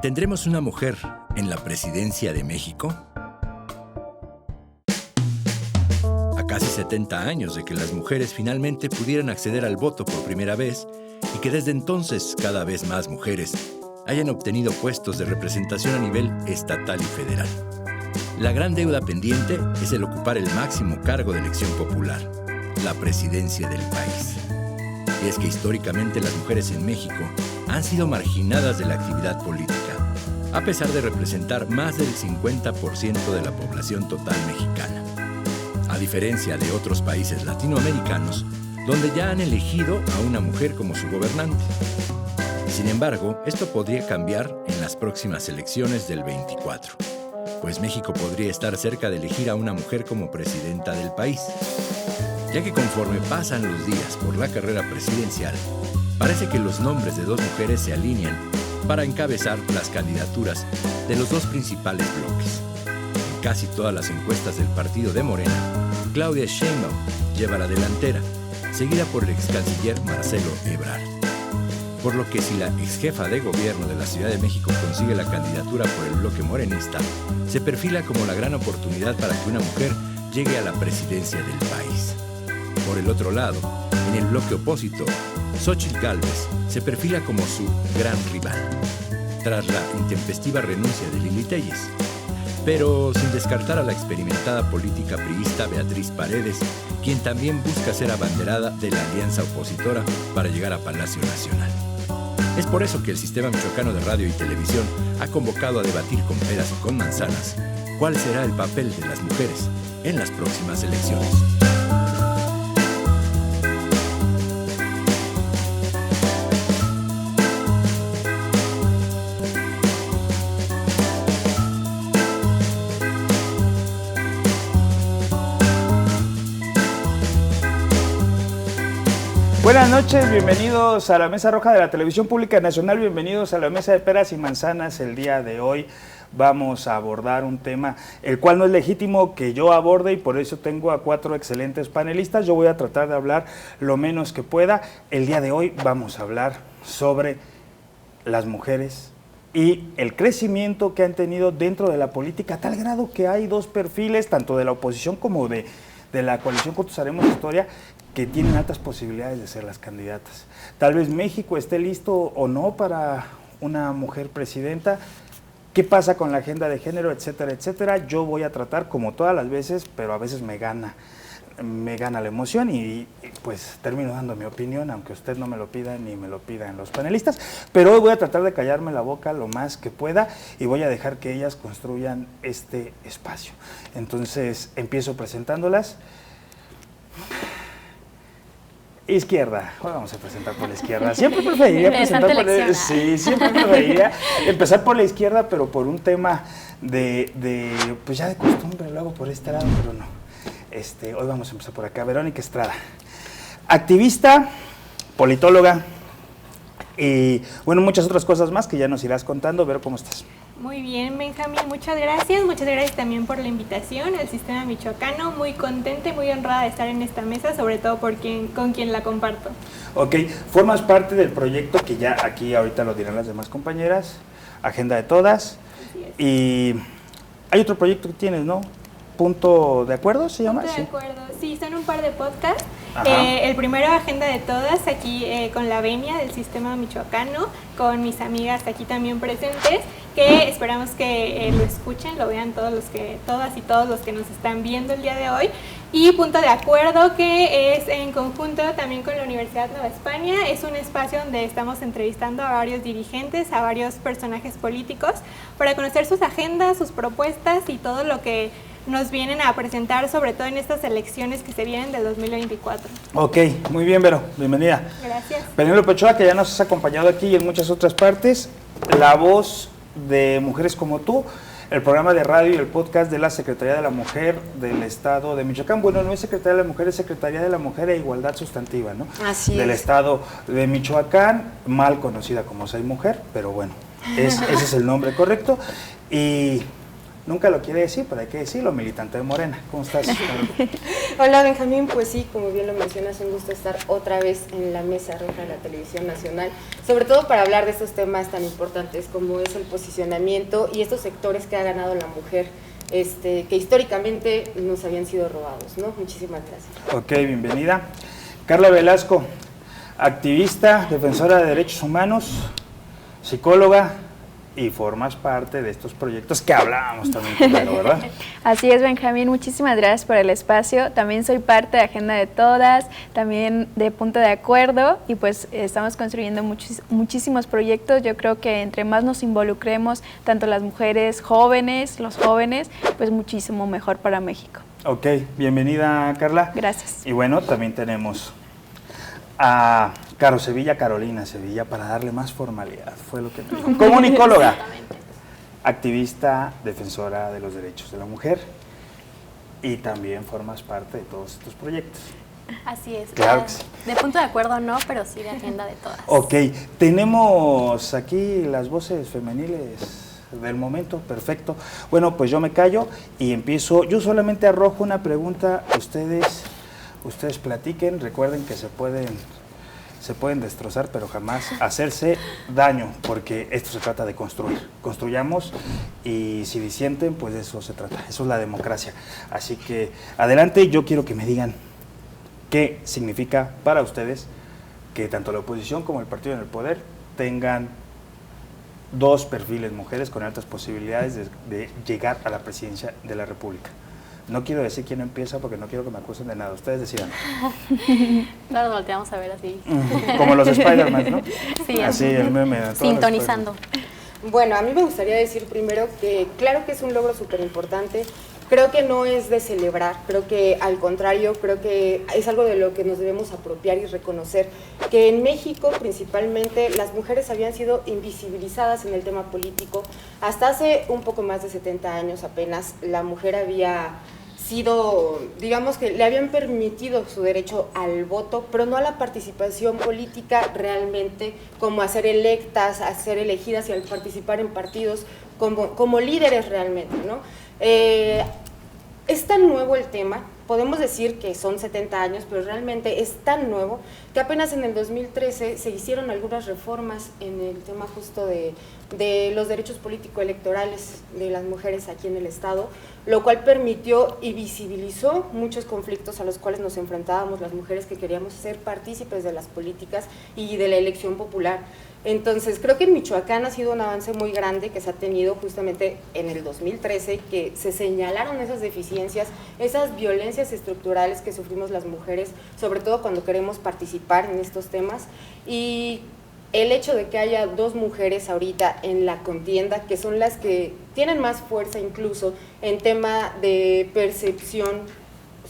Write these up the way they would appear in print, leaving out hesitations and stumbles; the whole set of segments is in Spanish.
¿Tendremos una mujer en la presidencia de México? A casi 70 años de que las mujeres finalmente pudieran acceder al voto por primera vez y que desde entonces cada vez más mujeres hayan obtenido puestos de representación a nivel estatal y federal. La gran deuda pendiente es el ocupar el máximo cargo de elección popular, la presidencia del país. Y es que históricamente las mujeres en México han sido marginadas de la actividad política, a pesar de representar más del 50% de la población total mexicana. A diferencia de otros países latinoamericanos, donde ya han elegido a una mujer como su gobernante. Sin embargo, esto podría cambiar en las próximas elecciones del 24, pues México podría estar cerca de elegir a una mujer como presidenta del país, ya que conforme pasan los días por la carrera presidencial, parece que los nombres de dos mujeres se alinean para encabezar las candidaturas de los dos principales bloques. En casi todas las encuestas del partido de Morena, Claudia Sheinbaum lleva la delantera, seguida por el ex canciller Marcelo Ebrard. Por lo que si la ex jefa de gobierno de la Ciudad de México consigue la candidatura por el bloque morenista, se perfila como la gran oportunidad para que una mujer llegue a la presidencia del país. Por el otro lado, en el bloque opositor, Xóchitl Gálvez se perfila como su gran rival, tras la intempestiva renuncia de Lili Téllez, pero sin descartar a la experimentada política priista Beatriz Paredes, quien también busca ser abanderada de la alianza opositora para llegar a Palacio Nacional. Es por eso que el Sistema Michoacano de Radio y Televisión ha convocado a debatir con peras y con manzanas cuál será el papel de las mujeres en las próximas elecciones. Buenas noches, bienvenidos a la Mesa Roja de la Televisión Pública Nacional, bienvenidos a la Mesa de Peras y Manzanas. El día de hoy vamos a abordar un tema el cual no es legítimo que yo aborde y por eso tengo a 4 excelentes panelistas. Yo voy a tratar de hablar lo menos que pueda. El día de hoy vamos a hablar sobre las mujeres y el crecimiento que han tenido dentro de la política, a tal grado que hay dos perfiles, tanto de la oposición como de la coalición Juntos Haremos Historia, que tienen altas posibilidades de ser las candidatas. Tal vez México esté listo o no para una mujer presidenta. ¿Qué pasa con la agenda de género, etcétera, etcétera? Yo voy a tratar, como todas las veces, pero a veces me gana la emoción y pues termino dando mi opinión, aunque usted no me lo pida ni me lo pidan los panelistas, pero hoy voy a tratar de callarme la boca lo más que pueda y voy a dejar que ellas construyan este espacio. Entonces empiezo presentándolas. Izquierda, vamos a presentar por la izquierda. Siempre preferiría siempre preferiría empezar por la izquierda, pero por un tema pues ya de costumbre, lo hago por este lado, pero no. Hoy vamos a empezar por acá. Verónica Estrada, activista, politóloga y bueno, muchas otras cosas más que ya nos irás contando. Vero, ¿cómo estás? Muy bien, Benjamín, muchas gracias también por la invitación al Sistema Michoacano, muy contenta y muy honrada de estar en esta mesa, sobre todo con quien la comparto. Ok, formas parte del proyecto que ya aquí ahorita lo dirán las demás compañeras, Agenda de Todas, y hay otro proyecto que tienes, ¿no? ¿Punto de Acuerdo se llama? Punto de Acuerdo, sí, son un par de podcasts. El primero, Agenda de Todas, aquí con la venia del Sistema Michoacano, con mis amigas aquí también presentes, que esperamos que lo escuchen, lo vean todas y todos los que nos están viendo el día de hoy. Y Punto de Acuerdo, que es en conjunto también con la Universidad Nueva España, es un espacio donde estamos entrevistando a varios dirigentes, a varios personajes políticos, para conocer sus agendas, sus propuestas y todo lo que nos vienen a presentar, sobre todo en estas elecciones que se vienen del 2024. Ok, muy bien, Vero, bienvenida. Gracias. Penélope Ochoa, que ya nos has acompañado aquí y en muchas otras partes, la voz de Mujeres como Tú, el programa de radio y el podcast de la Secretaría de la Mujer del Estado de Michoacán. Bueno, no es Secretaría de la Mujer, es Secretaría de la Mujer e Igualdad Sustantiva, ¿no? Así del es. Estado de Michoacán, mal conocida como Soy Mujer, pero bueno, ese es el nombre correcto. Y nunca lo quiere decir, pero hay que decirlo, militante de Morena. ¿Cómo estás? Hola Benjamín, pues sí, como bien lo mencionas, un gusto estar otra vez en la mesa roja de la televisión nacional, sobre todo para hablar de estos temas tan importantes como es el posicionamiento y estos sectores que ha ganado la mujer, que históricamente nos habían sido robados, ¿no? Muchísimas gracias. Ok, bienvenida. Carla Velasco, activista, defensora de derechos humanos, psicóloga, y formas parte de estos proyectos que hablábamos también primero, ¿verdad? Así es, Benjamín, muchísimas gracias por el espacio. También soy parte de Agenda de Todas, también de Punto de Acuerdo, y pues estamos construyendo muchísimos proyectos. Yo creo que entre más nos involucremos, tanto las mujeres jóvenes, los jóvenes, pues muchísimo mejor para México. Ok, bienvenida, Carla. Gracias. Y bueno, también tenemos a Carolina Sevilla, para darle más formalidad, fue lo que me dijo. Comunicóloga, activista, defensora de los derechos de la mujer, y también formas parte de todos estos proyectos. Así es. Claro que sí. De Punto de Acuerdo no, pero sí de Agenda de Todas. Ok, tenemos aquí las voces femeniles del momento, perfecto. Bueno, pues yo me callo y empiezo. Yo solamente arrojo una pregunta, ustedes platiquen, recuerden que se pueden destrozar, pero jamás hacerse daño, porque esto se trata de construir. Construyamos y si disienten, pues de eso se trata. Eso es la democracia. Así que adelante, yo quiero que me digan qué significa para ustedes que tanto la oposición como el partido en el poder tengan dos perfiles mujeres con altas posibilidades de llegar a la presidencia de la República. No quiero decir quién empieza porque no quiero que me acusen de nada. Ustedes decidan. No nos volteamos a ver así. Como los Spider-Man, ¿no? Sí, así el meme. sintonizando. Bueno, a mí me gustaría decir primero que claro que es un logro súper importante. Creo que no es de celebrar, creo que al contrario, creo que es algo de lo que nos debemos apropiar y reconocer, que en México principalmente las mujeres habían sido invisibilizadas en el tema político. Hasta hace un poco más de 70 años apenas la mujer había sido, digamos que le habían permitido su derecho al voto, pero no a la participación política realmente, como a ser electas, a ser elegidas y al participar en partidos como líderes realmente, ¿no? Es tan nuevo el tema, podemos decir que son 70 años, pero realmente es tan nuevo que apenas en el 2013 se hicieron algunas reformas en el tema justo de los derechos político-electorales de las mujeres aquí en el Estado, lo cual permitió y visibilizó muchos conflictos a los cuales nos enfrentábamos las mujeres que queríamos ser partícipes de las políticas y de la elección popular. Entonces, creo que en Michoacán ha sido un avance muy grande que se ha tenido justamente en el 2013, que se señalaron esas deficiencias, esas violencias estructurales que sufrimos las mujeres, sobre todo cuando queremos participar en estos temas, y el hecho de que haya dos mujeres ahorita en la contienda, que son las que tienen más fuerza incluso en tema de percepción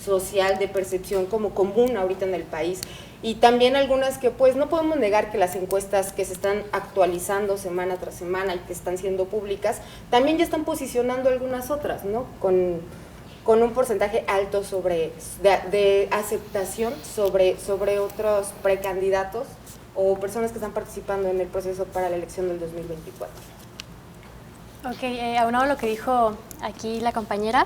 social, de percepción como común ahorita en el país, y también algunas que pues no podemos negar que las encuestas que se están actualizando semana tras semana y que están siendo públicas, también ya están posicionando algunas otras, ¿no? Con un porcentaje alto de aceptación sobre otros precandidatos o personas que están participando en el proceso para la elección del 2024. Ok, aunado a lo que dijo aquí la compañera,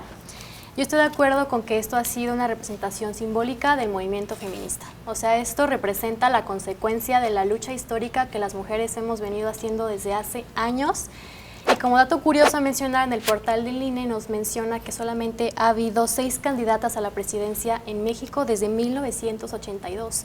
yo estoy de acuerdo con que esto ha sido una representación simbólica del movimiento feminista. O sea, esto representa la consecuencia de la lucha histórica que las mujeres hemos venido haciendo desde hace años. Y como dato curioso a mencionar, en el portal del INE nos menciona que solamente ha habido 6 candidatas a la presidencia en México desde 1982.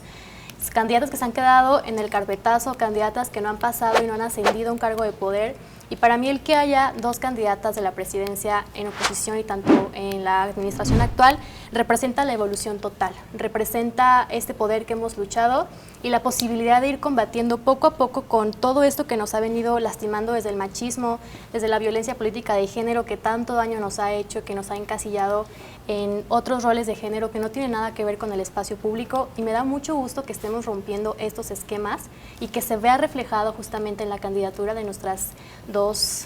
Candidatas que se han quedado en el carpetazo, candidatas que no han pasado y no han ascendido a un cargo de poder. Y para mí el que haya 2 candidatas de la presidencia en oposición y tanto en la administración actual representa la evolución total, representa este poder que hemos luchado y la posibilidad de ir combatiendo poco a poco con todo esto que nos ha venido lastimando desde el machismo, desde la violencia política de género que tanto daño nos ha hecho, que nos ha encasillado en otros roles de género que no tienen nada que ver con el espacio público, y me da mucho gusto que estemos rompiendo estos esquemas y que se vea reflejado justamente en la candidatura de nuestras 2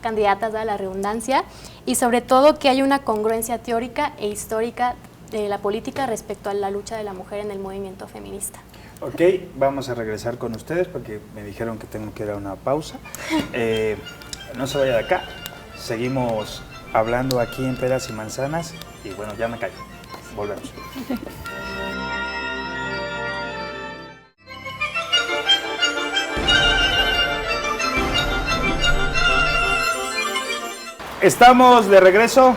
candidatas a la redundancia, y sobre todo que haya una congruencia teórica e histórica de la política respecto a la lucha de la mujer en el movimiento feminista. Ok, vamos a regresar con ustedes porque me dijeron que tengo que ir a una pausa. No se vaya de acá, seguimos hablando aquí en Peras y Manzanas. Y bueno, ya me callo. Volvemos. Estamos de regreso.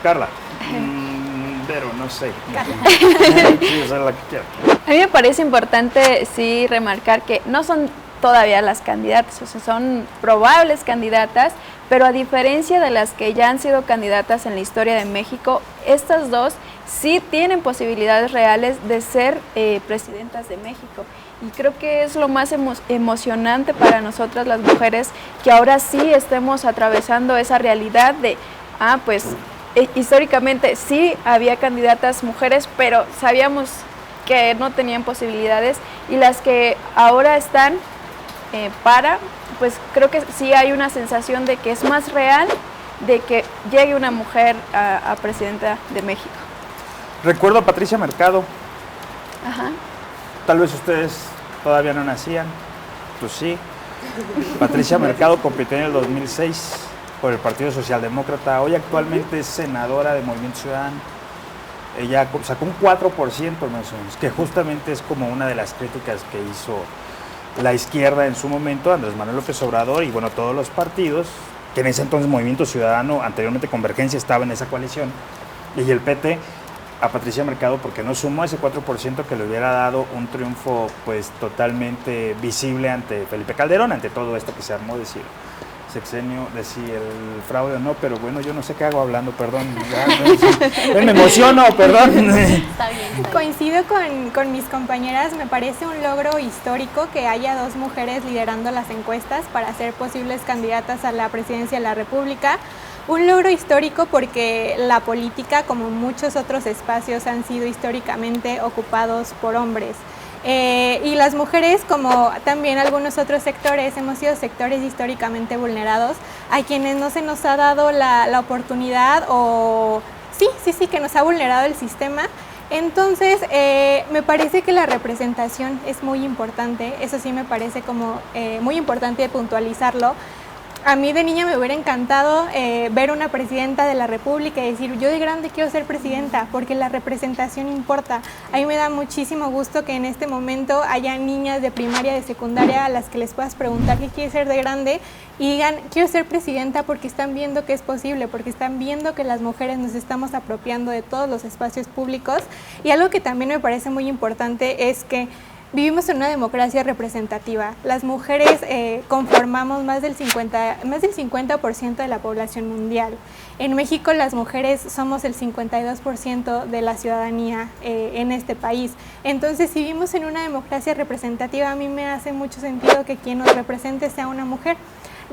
Carla. Pero no sé. Sí, o sea, la que quiera. A mí me parece importante sí remarcar que no son todavía las candidatas, o sea, son probables candidatas, pero a diferencia de las que ya han sido candidatas en la historia de México, estas dos sí tienen posibilidades reales de ser presidentas de México. Y creo que es lo más emocionante para nosotras las mujeres, que ahora sí estemos atravesando esa realidad de, pues históricamente sí había candidatas mujeres, pero sabíamos que no tenían posibilidades, y las que ahora están pues creo que sí hay una sensación de que es más real de que llegue una mujer a presidenta de México. Recuerdo a Patricia Mercado. Ajá. Tal vez ustedes todavía no nacían. Pues sí. Patricia Mercado compitió en el 2006 por el Partido Socialdemócrata. Hoy actualmente es senadora de Movimiento Ciudadano. Ella sacó un 4% más o menos, que justamente es como una de las críticas que hizo la izquierda en su momento, Andrés Manuel López Obrador y bueno, todos los partidos, que en ese entonces Movimiento Ciudadano, anteriormente Convergencia, estaba en esa coalición, y el PT a Patricia Mercado porque no sumó ese 4% que le hubiera dado un triunfo pues totalmente visible ante Felipe Calderón, ante todo esto que se armó, decir sexenio, de si el fraude o no, pero bueno, yo no sé qué hago hablando, perdón, me emociono, perdón. Está bien. Coincido con mis compañeras, me parece un logro histórico que haya dos mujeres liderando las encuestas para ser posibles candidatas a la presidencia de la República. Un logro histórico porque la política, como muchos otros espacios, han sido históricamente ocupados por hombres. Y las mujeres, como también algunos otros sectores, hemos sido sectores históricamente vulnerados, a quienes no se nos ha dado la oportunidad o sí, que nos ha vulnerado el sistema. Entonces, me parece que la representación es muy importante, eso sí me parece como muy importante puntualizarlo. A mí de niña me hubiera encantado ver una presidenta de la República y decir, yo de grande quiero ser presidenta, porque la representación importa. A mí me da muchísimo gusto que en este momento haya niñas de primaria, de secundaria, a las que les puedas preguntar qué quieres ser de grande y digan, quiero ser presidenta, porque están viendo que es posible, porque están viendo que las mujeres nos estamos apropiando de todos los espacios públicos. Y algo que también me parece muy importante es que vivimos en una democracia representativa. Las mujeres conformamos más del 50% de la población mundial. En México las mujeres somos el 52% de la ciudadanía en este país. Entonces, si vivimos en una democracia representativa, a mí me hace mucho sentido que quien nos represente sea una mujer.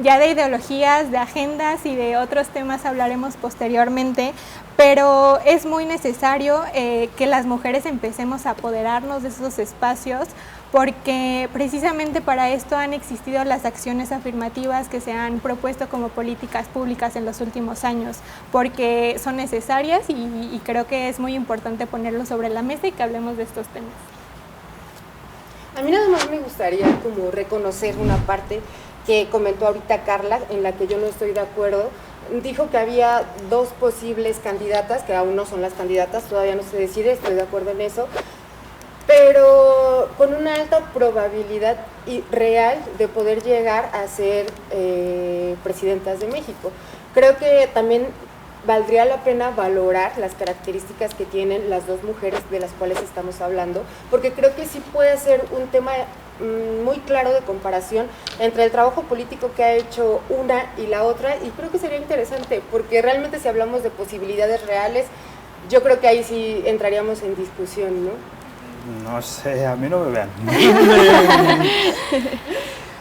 Ya de ideologías, de agendas y de otros temas hablaremos posteriormente, pero es muy necesario que las mujeres empecemos a apoderarnos de esos espacios, porque precisamente para esto han existido las acciones afirmativas que se han propuesto como políticas públicas en los últimos años, porque son necesarias y creo que es muy importante ponerlo sobre la mesa y que hablemos de estos temas. A mí nada más me gustaría como reconocer una parte que comentó ahorita Carla, en la que yo no estoy de acuerdo. Dijo que había dos posibles candidatas, que aún no son las candidatas, todavía no se decide, estoy de acuerdo en eso, pero con una alta probabilidad real de poder llegar a ser presidentas de México. Creo que también valdría la pena valorar las características que tienen las dos mujeres de las cuales estamos hablando, porque creo que sí puede ser un tema muy claro de comparación entre el trabajo político que ha hecho una y la otra, y creo que sería interesante, porque realmente si hablamos de posibilidades reales, yo creo que ahí sí entraríamos en discusión, ¿no? No sé, a mí no me vean.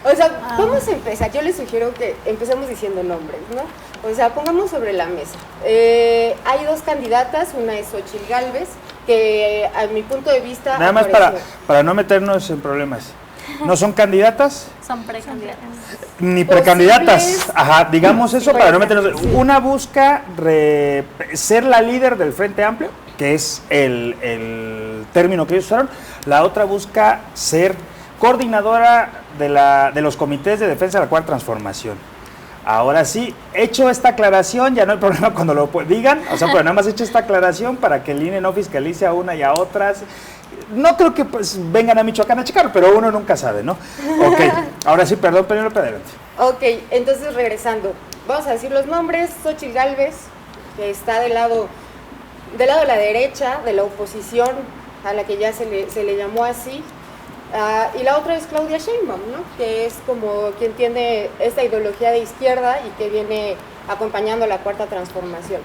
O sea, vamos a empezar. Yo les sugiero que empecemos diciendo nombres, ¿no? O sea, pongamos sobre la mesa. Hay dos candidatas, una es Xochitl Gálvez, que a mi punto de vista... Nada más para no meternos en problemas. ¿No son candidatas? Son precandidatas. Ni precandidatas. Ajá, digamos eso para no meternos. Una busca ser la líder del Frente Amplio, que es el término que ellos usaron. La otra busca ser coordinadora de los comités de defensa de la Cuarta Transformación. Ahora sí, hecho esta aclaración, ya no hay problema cuando lo digan, o sea, pero nada más hecho esta aclaración para que el INE no fiscalice a una y a otras. No creo que pues vengan a Michoacán a checar, pero uno nunca sabe, ¿no? Ok, ahora sí, perdón, Penélope, adelante. Ok, entonces regresando, vamos a decir los nombres. Xóchitl Gálvez, que está del lado de la derecha, de la oposición, a la que ya se le llamó así. Y la otra es Claudia Sheinbaum, ¿no? Que es como quien tiene esta ideología de izquierda y que viene acompañando la Cuarta Transformación.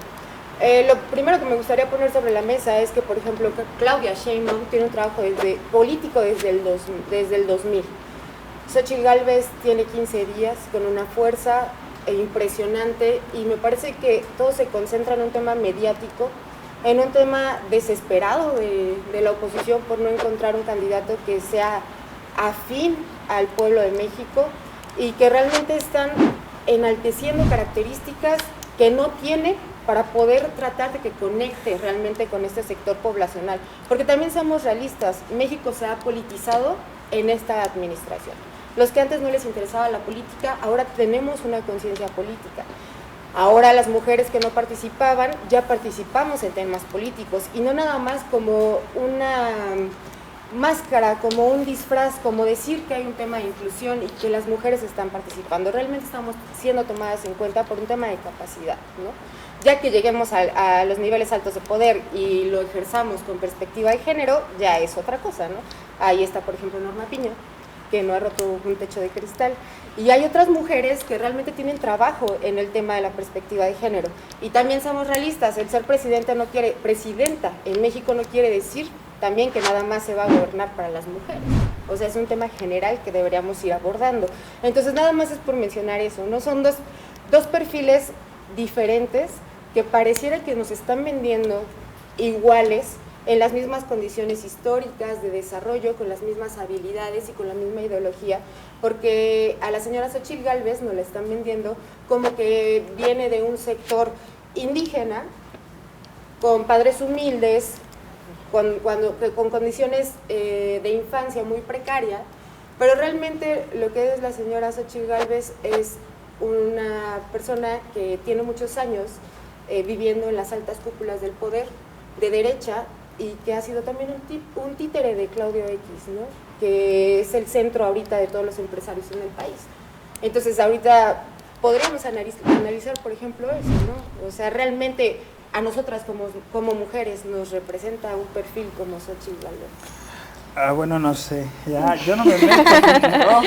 Lo primero que me gustaría poner sobre la mesa es que, por ejemplo, Claudia Sheinbaum tiene un trabajo político desde el 2000. Xóchitl Gálvez tiene 15 días con una fuerza impresionante y me parece que todo se concentra en un tema mediático, en un tema desesperado de la oposición por no encontrar un candidato que sea afín al pueblo de México y que realmente están enalteciendo características que no tiene para poder tratar de que conecte realmente con este sector poblacional. Porque también seamos realistas, México se ha politizado en esta administración. Los que antes no les interesaba la política, ahora tenemos una conciencia política. Ahora las mujeres que no participaban, ya participamos en temas políticos y no nada más como una máscara, como un disfraz, como decir que hay un tema de inclusión y que las mujeres están participando. Realmente estamos siendo tomadas en cuenta por un tema de capacidad, ¿no? Ya que lleguemos a los niveles altos de poder y lo ejerzamos con perspectiva de género, ya es otra cosa, ¿no? Ahí está, por ejemplo, Norma Piña, que no ha roto un techo de cristal. Y hay otras mujeres que realmente tienen trabajo en el tema de la perspectiva de género. Y también somos realistas, el ser presidenta en México no quiere decir también que nada más se va a gobernar para las mujeres. O sea, es un tema general que deberíamos ir abordando. Entonces, nada más es por mencionar eso, ¿no? Son dos perfiles diferentes que pareciera que nos están vendiendo iguales, en las mismas condiciones históricas de desarrollo, con las mismas habilidades y con la misma ideología, porque a la señora Xóchitl Gálvez nos la están vendiendo como que viene de un sector indígena, con padres humildes, con condiciones de infancia muy precaria, pero realmente lo que es la señora Xóchitl Gálvez es una persona que tiene muchos años viviendo en las altas cúpulas del poder, de derecha, y que ha sido también un títere de Claudio X, ¿no? Que es el centro ahorita de todos los empresarios en el país. Entonces ahorita podríamos analizar, por ejemplo, eso, ¿no? O sea, realmente a nosotras como mujeres nos representa un perfil como Xóchitl Gálvez. Bueno, no sé, ya, yo no me meto, no,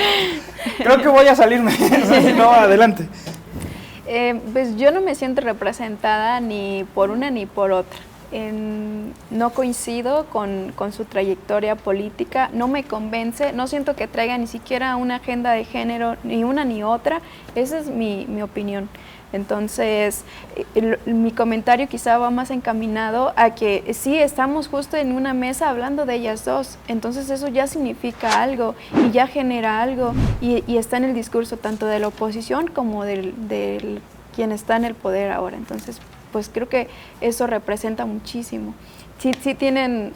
creo que voy a salirme, no, adelante. Pues yo no me siento representada ni por una ni por otra. No coincido con su trayectoria política, no me convence, no siento que traiga ni siquiera una agenda de género, ni una ni otra, esa es mi opinión. Entonces, mi comentario quizá va más encaminado a que sí, estamos justo en una mesa hablando de ellas dos, entonces eso ya significa algo y ya genera algo y está en el discurso tanto de la oposición como del quien está en el poder ahora, entonces pues creo que eso representa muchísimo. Sí tienen,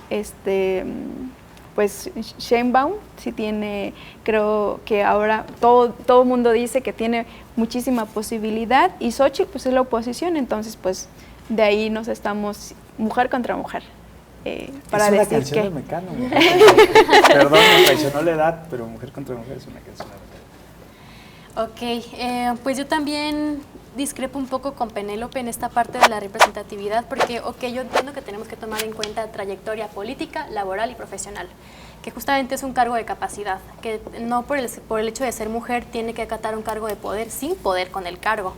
pues Sheinbaum, sí tiene, creo que ahora todo el mundo dice que tiene muchísima posibilidad y Xóchitl pues es la oposición, entonces pues de ahí nos estamos mujer contra mujer. Para es una decir canción que... de Mecano. Perdón, me traicionó la edad, pero Mujer contra Mujer es una canción de Mecano. Ok, pues yo también discrepo un poco con Penélope en esta parte de la representatividad, porque yo entiendo que tenemos que tomar en cuenta trayectoria política, laboral y profesional, que justamente es un cargo de capacidad, que no por el hecho de ser mujer tiene que acatar un cargo de poder sin poder con el cargo.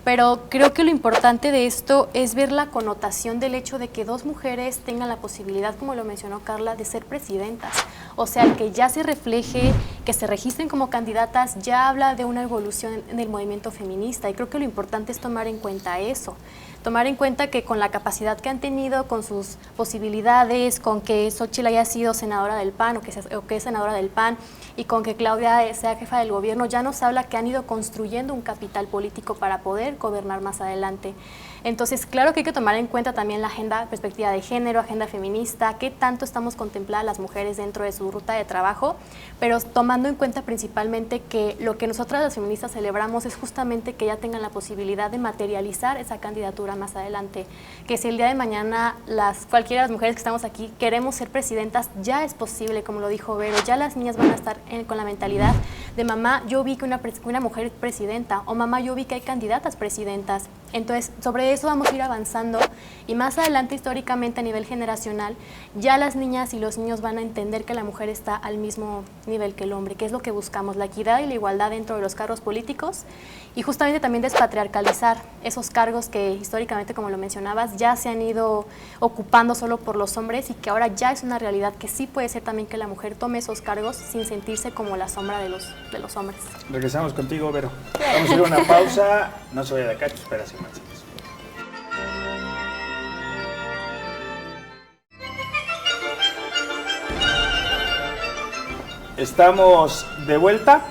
Pero creo que lo importante de esto es ver la connotación del hecho de que dos mujeres tengan la posibilidad, como lo mencionó Carla, de ser presidentas. O sea, el que ya se refleje, que se registren como candidatas, ya habla de una evolución en el movimiento feminista. Y creo que lo importante es tomar en cuenta eso. Tomar en cuenta que con la capacidad que han tenido, con sus posibilidades, con que Xóchitl haya sido senadora del PAN o que es senadora del PAN, y con que Claudia sea jefa del gobierno, ya nos habla que han ido construyendo un capital político para poder gobernar más adelante. Entonces, claro que hay que tomar en cuenta también la agenda, perspectiva de género, agenda feminista, qué tanto estamos contempladas las mujeres dentro de su ruta de trabajo, pero tomando en cuenta principalmente que lo que nosotras las feministas celebramos es justamente que ya tengan la posibilidad de materializar esa candidatura más adelante, que si el día de mañana cualquiera de las mujeres que estamos aquí queremos ser presidentas, ya es posible, como lo dijo Vero, ya las niñas van a estar con la mentalidad de mamá, yo vi que una mujer es presidenta, o mamá, yo vi que hay candidatas presidentas. Entonces, sobre eso vamos a ir avanzando y más adelante, históricamente a nivel generacional, ya las niñas y los niños van a entender que la mujer está al mismo nivel que el hombre, que es lo que buscamos, la equidad y la igualdad dentro de los cargos políticos y justamente también despatriarcalizar esos cargos que históricamente, como lo mencionabas, ya se han ido ocupando solo por los hombres y que ahora ya es una realidad que sí puede ser también que la mujer tome esos cargos sin sentirse como la sombra de los hombres. Regresamos contigo, Vero. Vamos a ir a una pausa. No se vaya de acá, te esperas en Manzanas. Estamos de vuelta.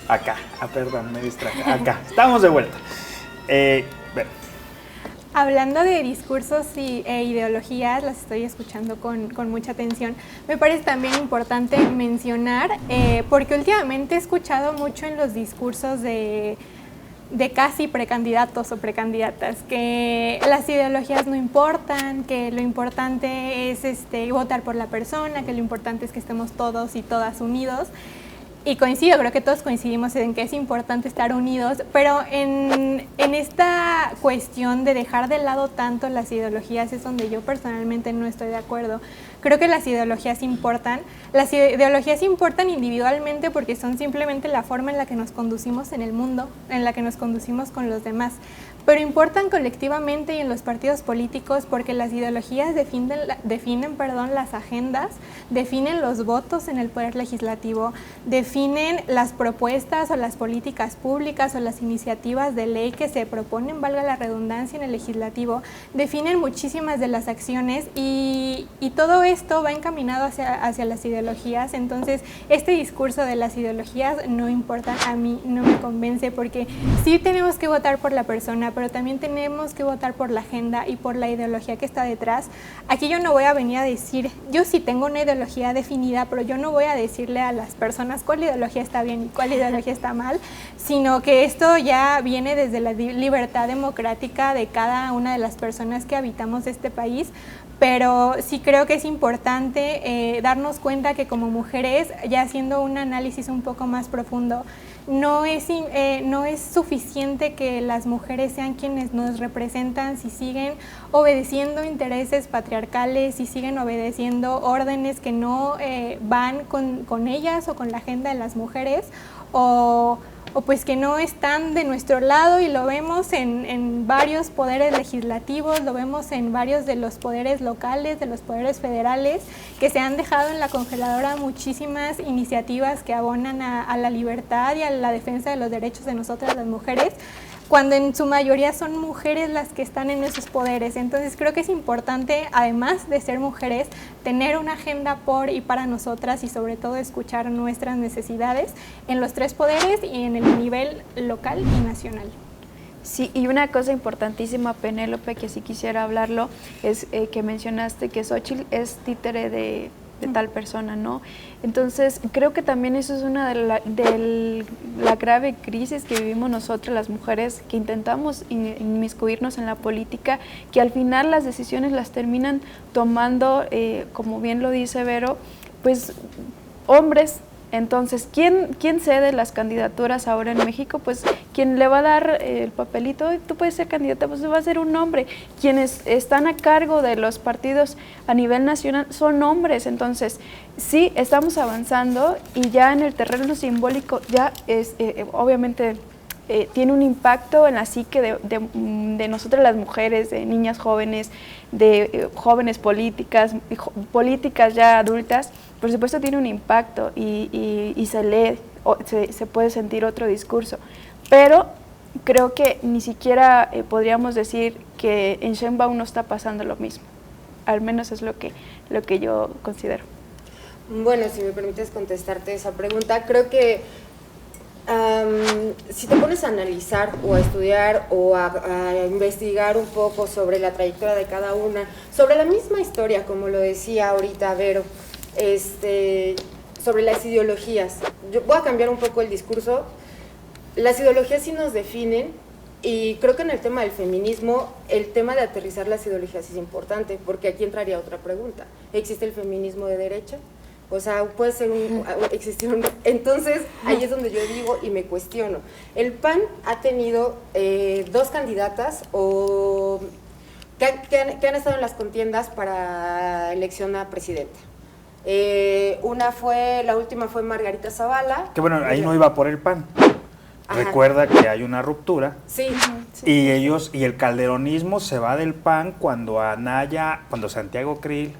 Acá. Perdón, me distraje. Acá. Estamos de vuelta. Vero. Hablando de discursos e ideologías, las estoy escuchando con mucha atención. Me parece también importante mencionar, porque últimamente he escuchado mucho en los discursos de casi precandidatos o precandidatas, que las ideologías no importan, que lo importante es votar por la persona, que lo importante es que estemos todos y todas unidos. Y coincido, creo que todos coincidimos en que es importante estar unidos, pero en esta cuestión de dejar de lado tanto las ideologías es donde yo personalmente no estoy de acuerdo. Creo que las ideologías importan individualmente porque son simplemente la forma en la que nos conducimos en el mundo, en la que nos conducimos con los demás, pero importan colectivamente y en los partidos políticos porque las ideologías definen las agendas, definen los votos en el poder legislativo, definen las propuestas o las políticas públicas o las iniciativas de ley que se proponen, valga la redundancia, en el legislativo, definen muchísimas de las acciones y todo esto va encaminado hacia las ideologías. Entonces, este discurso de las ideologías no importa, a mí no me convence porque sí tenemos que votar por la persona, pero también tenemos que votar por la agenda y por la ideología que está detrás. Aquí yo no voy a venir a decir, yo sí tengo una ideología definida, pero yo no voy a decirle a las personas cuál ideología está bien y cuál ideología está mal, sino que esto ya viene desde la libertad democrática de cada una de las personas que habitamos este país. Pero sí creo que es importante darnos cuenta que como mujeres, ya haciendo un análisis un poco más profundo, no es suficiente que las mujeres sean quienes nos representan si siguen obedeciendo intereses patriarcales, si siguen obedeciendo órdenes que no van con ellas o con la agenda de las mujeres, o pues que no están de nuestro lado, y lo vemos en varios poderes legislativos, lo vemos en varios de los poderes locales, de los poderes federales, que se han dejado en la congeladora muchísimas iniciativas que abonan a la libertad y a la defensa de los derechos de nosotras las mujeres, cuando en su mayoría son mujeres las que están en esos poderes. Entonces creo que es importante, además de ser mujeres, tener una agenda por y para nosotras y sobre todo escuchar nuestras necesidades en los tres poderes y en el nivel local y nacional. Sí, y una cosa importantísima, Penélope, que sí quisiera hablarlo, es que mencionaste que Xóchitl es títere de tal persona, ¿no? Entonces, creo que también eso es una de la grave crisis que vivimos nosotras las mujeres, que intentamos inmiscuirnos en la política, que al final las decisiones las terminan tomando, como bien lo dice Vero, pues hombres. Entonces, ¿quién cede las candidaturas ahora en México? Pues quien le va a dar el papelito, tú puedes ser candidata, pues va a ser un hombre. Quienes están a cargo de los partidos a nivel nacional son hombres. Entonces, sí, estamos avanzando y ya en el terreno simbólico ya es, obviamente, tiene un impacto en la psique de nosotras las mujeres, de niñas jóvenes, de jóvenes políticas ya adultas. Por supuesto tiene un impacto y se lee, se puede sentir otro discurso, pero creo que ni siquiera podríamos decir que en Sheinbaum no está pasando lo mismo, al menos es lo que yo considero. Bueno, si me permites contestarte esa pregunta, creo que si te pones a analizar o a estudiar o a investigar un poco sobre la trayectoria de cada una, sobre la misma historia, como lo decía ahorita Vero, sobre las ideologías. Yo voy a cambiar un poco el discurso. Las ideologías sí nos definen, y creo que en el tema del feminismo, el tema de aterrizar las ideologías es importante, porque aquí entraría otra pregunta. ¿Existe el feminismo de derecha? O sea, puede ser existir un... Entonces, ahí es donde yo digo y me cuestiono. El PAN ha tenido 2 candidatas que han estado en las contiendas para elección a presidenta. La última fue Margarita Zavala. Que bueno, ahí no iba por el PAN. Ajá. Recuerda que hay una ruptura. Sí. Y el calderonismo se va del PAN cuando Santiago Krill,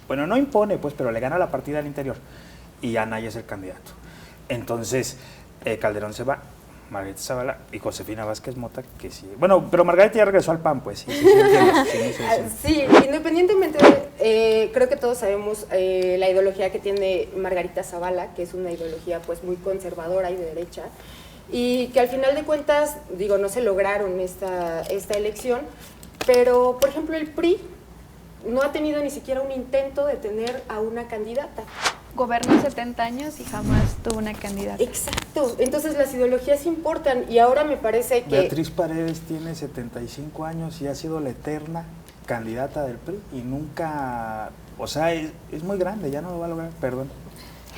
bueno, no impone, pues, pero le gana la partida al interior. Y Anaya es el candidato. Entonces, Calderón se va, Margarita Zavala y Josefina Vázquez Mota, que sí. Bueno, pero Margarita ya regresó al PAN, pues. Sí, independientemente, creo que todos sabemos la ideología que tiene Margarita Zavala, que es una ideología pues muy conservadora y de derecha, y que al final de cuentas, digo, no se lograron esta elección, pero por ejemplo el PRI no ha tenido ni siquiera un intento de tener a una candidata. Gobernó 70 años y jamás tuvo una candidata. Exacto, entonces las ideologías importan, y ahora me parece que... Beatriz Paredes tiene 75 años y ha sido la eterna candidata del PRI y nunca, o sea, es muy grande, ya no lo va a lograr, perdón.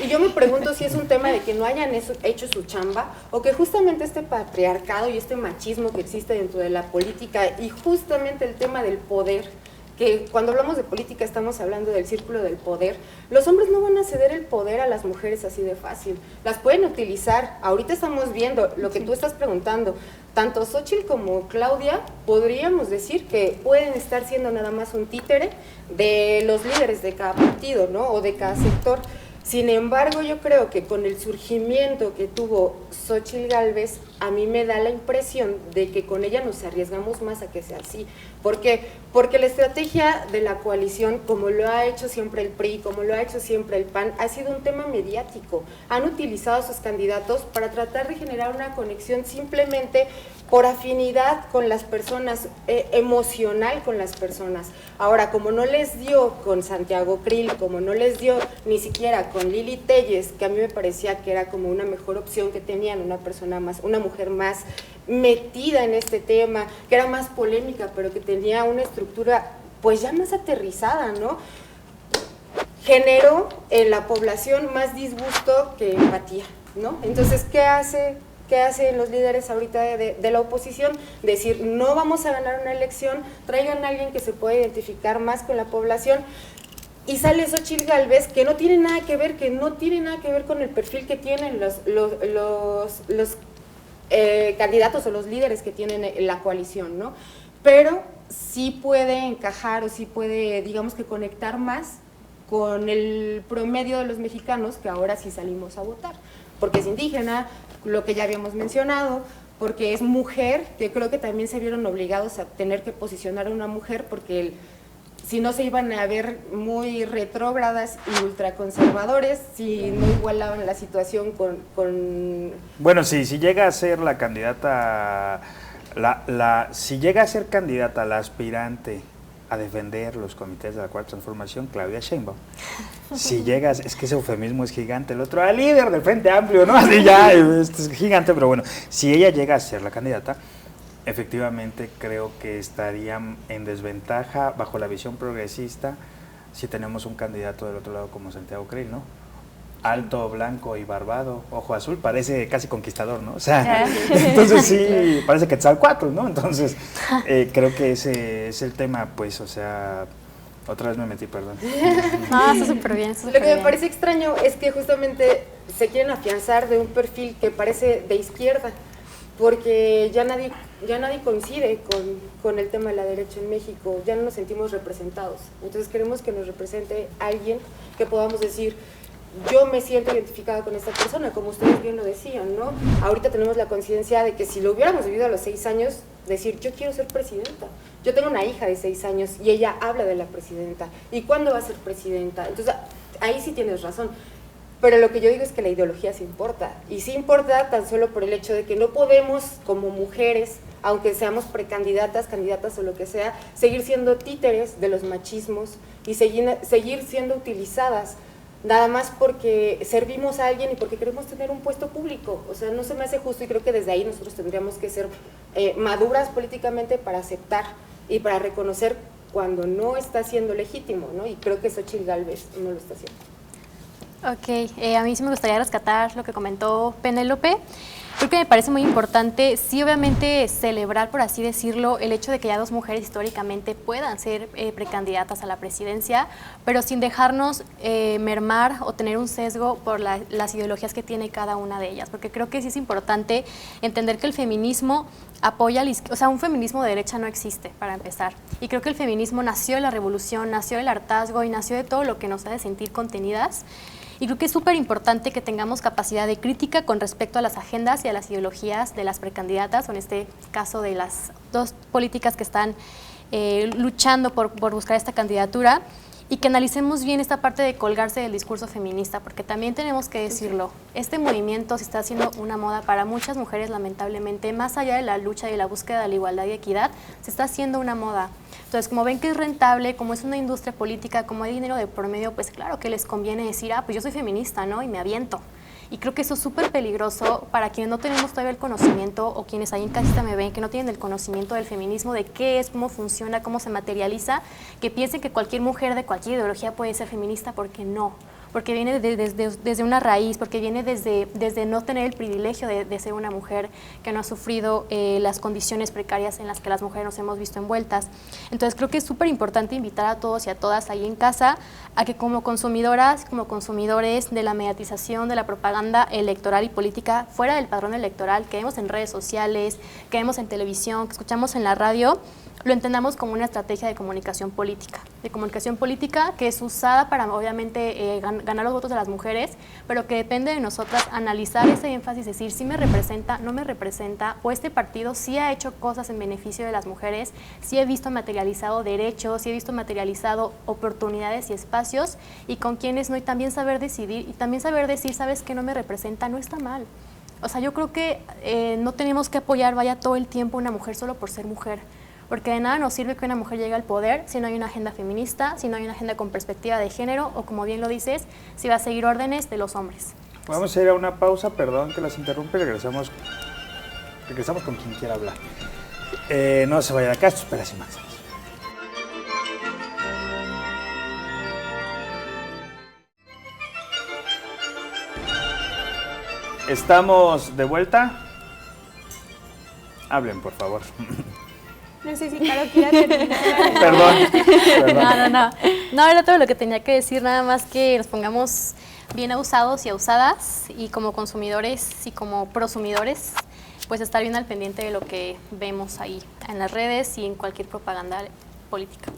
Y yo me pregunto si es un tema de que no hayan hecho su chamba, o que justamente este patriarcado y este machismo que existe dentro de la política, y justamente el tema del poder, que cuando hablamos de política estamos hablando del círculo del poder. Los hombres no van a ceder el poder a las mujeres así de fácil, las pueden utilizar. Ahorita estamos viendo lo que tú estás preguntando, tanto Xóchitl como Claudia podríamos decir que pueden estar siendo nada más un títere de los líderes de cada partido, ¿no? O de cada sector. Sin embargo, yo creo que con el surgimiento que tuvo Xóchitl Gálvez, a mí me da la impresión de que con ella nos arriesgamos más a que sea así. ¿Por qué? Porque la estrategia de la coalición, como lo ha hecho siempre el PRI, como lo ha hecho siempre el PAN, ha sido un tema mediático. Han utilizado a sus candidatos para tratar de generar una conexión simplemente por afinidad con las personas, emocional con las personas. Ahora, como no les dio con Santiago Krill, como no les dio ni siquiera con Lili Telles, que a mí me parecía que era como una mejor opción que tenían, una mujer más metida en este tema, que era más polémica, pero que tenía una estructura pues ya más aterrizada, ¿no? Generó en la población más disgusto que empatía, ¿no? Entonces, ¿qué hacen los líderes ahorita de la oposición? Decir, no vamos a ganar una elección, traigan a alguien que se pueda identificar más con la población. Y sale Xóchitl Gálvez, que no tiene nada que ver, con el perfil que tienen los candidatos o los líderes que tienen la coalición, ¿no? Pero sí puede encajar o sí puede, digamos que conectar más con el promedio de los mexicanos que ahora sí salimos a votar, porque es indígena, lo que ya habíamos mencionado, porque es mujer, que creo que también se vieron obligados a tener que posicionar a una mujer, porque si no se iban a ver muy retrógradas y ultraconservadores, si no igualaban la situación con... Bueno, si llega a ser la candidata, si llega a ser candidata la aspirante a defender los comités de la Cuarta Transformación, Claudia Sheinbaum. Si llegas, es que ese eufemismo es gigante, el otro, al líder del Frente Amplio, ¿no? Así ya, es gigante, pero bueno, si ella llega a ser la candidata, efectivamente creo que estaría en desventaja bajo la visión progresista si tenemos un candidato del otro lado como Santiago Krill, ¿no? Alto, blanco y barbado, ojo azul, parece casi conquistador, ¿no? O sea, entonces sí, parece Quetzalcóatl, ¿no? Entonces, creo que ese es el tema, pues, o sea, otra vez me metí, perdón. No, está súper bien, Lo que me parece extraño es que justamente se quieren afianzar de un perfil que parece de izquierda, porque ya nadie coincide con el tema de la derecha en México, ya no nos sentimos representados. Entonces queremos que nos represente alguien que podamos decir, yo me siento identificada con esta persona, como ustedes bien lo decían, ¿no? Ahorita tenemos la conciencia de que si lo hubiéramos vivido a los 6 años, decir, yo quiero ser presidenta. Yo tengo una hija de 6 años y ella habla de la presidenta. ¿Y cuándo va a ser presidenta? Entonces, ahí sí tienes razón. Pero lo que yo digo es que la ideología sí importa. Y sí importa tan solo por el hecho de que no podemos, como mujeres, aunque seamos precandidatas, candidatas o lo que sea, seguir siendo títeres de los machismos y seguir siendo utilizadas nada más porque servimos a alguien y porque queremos tener un puesto público. O sea, no se me hace justo y creo que desde ahí nosotros tendríamos que ser maduras políticamente para aceptar y para reconocer cuando no está siendo legítimo, ¿no? Y creo que Xóchitl Gálvez no lo está haciendo. Ok, a mí sí me gustaría rescatar lo que comentó Penélope. Creo que me parece muy importante, sí, obviamente celebrar, por así decirlo, el hecho de que ya 2 mujeres históricamente puedan ser precandidatas a la presidencia, pero sin dejarnos mermar o tener un sesgo por las ideologías que tiene cada una de ellas, porque creo que sí es importante entender que el feminismo apoya, o sea, un feminismo de derecha no existe, para empezar, y creo que el feminismo nació de la revolución, nació del hartazgo y nació de todo lo que nos hace sentir contenidas. Y creo que es súper importante que tengamos capacidad de crítica con respecto a las agendas y a las ideologías de las precandidatas, o en este caso de las 2 políticas que están luchando por buscar esta candidatura, y que analicemos bien esta parte de colgarse del discurso feminista, porque también tenemos que decirlo, este movimiento se está haciendo una moda para muchas mujeres, lamentablemente, más allá de la lucha y la búsqueda de la igualdad y equidad, se está haciendo una moda. Entonces, como ven que es rentable, como es una industria política, como hay dinero de por medio, pues claro que les conviene decir, pues yo soy feminista, ¿no? Y me aviento. Y creo que eso es súper peligroso para quienes no tenemos todavía el conocimiento, o quienes ahí en casita me ven que no tienen el conocimiento del feminismo, de qué es, cómo funciona, cómo se materializa, que piensen que cualquier mujer de cualquier ideología puede ser feminista, porque no. Porque viene desde una raíz, porque viene desde no tener el privilegio de ser una mujer que no ha sufrido las condiciones precarias en las que las mujeres nos hemos visto envueltas. Entonces creo que es súper importante invitar a todos y a todas ahí en casa a que como consumidoras, como consumidores de la mediatización, de la propaganda electoral y política fuera del padrón electoral, que vemos en redes sociales, que vemos en televisión, que escuchamos en la radio, lo entendamos como una estrategia de comunicación política que es usada para obviamente ganar los votos de las mujeres, pero que depende de nosotras analizar ese énfasis, decir si me representa, no me representa, o este partido sí ha hecho cosas en beneficio de las mujeres, sí he visto materializado derechos, sí he visto materializado oportunidades y espacios, y con quienes no, y también saber decidir, y también saber decir, sabes que no me representa, no está mal. O sea, yo creo que no tenemos que apoyar todo el tiempo a una mujer solo por ser mujer, porque de nada nos sirve que una mujer llegue al poder si no hay una agenda feminista, si no hay una agenda con perspectiva de género, o como bien lo dices, si va a seguir órdenes de los hombres. Vamos a ir a una pausa, perdón que las interrumpe, regresamos con quien quiera hablar. No se vaya de acá, espera sin más. ¿Estamos de vuelta? Hablen, por favor. No sé si Caro quiera terminar. Perdón. No, era todo lo que tenía que decir, nada más que nos pongamos bien abusados y abusadas, y como consumidores y como prosumidores, pues estar bien al pendiente de lo que vemos ahí en las redes y en cualquier propaganda política.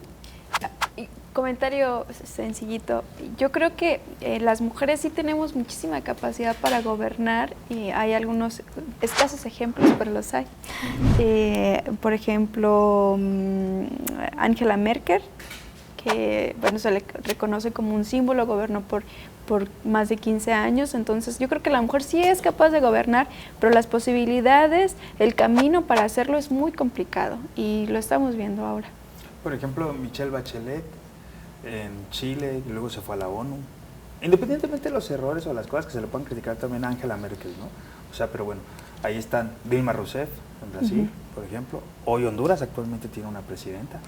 Comentario sencillito. Yo creo que las mujeres sí tenemos muchísima capacidad para gobernar, y hay algunos escasos ejemplos, pero los hay. Por ejemplo, Angela Merkel, que bueno, se le reconoce como un símbolo, gobernó por más de 15 años, entonces yo creo que la mujer sí es capaz de gobernar, pero las posibilidades, el camino para hacerlo es muy complicado, y lo estamos viendo ahora. Por ejemplo, Michelle Bachelet en Chile, y luego se fue a la ONU. Independientemente de los errores o las cosas que se le puedan criticar también a Angela Merkel, ¿no? O sea, pero bueno, ahí están Dilma Rousseff en Brasil, por ejemplo. Hoy Honduras actualmente tiene una presidenta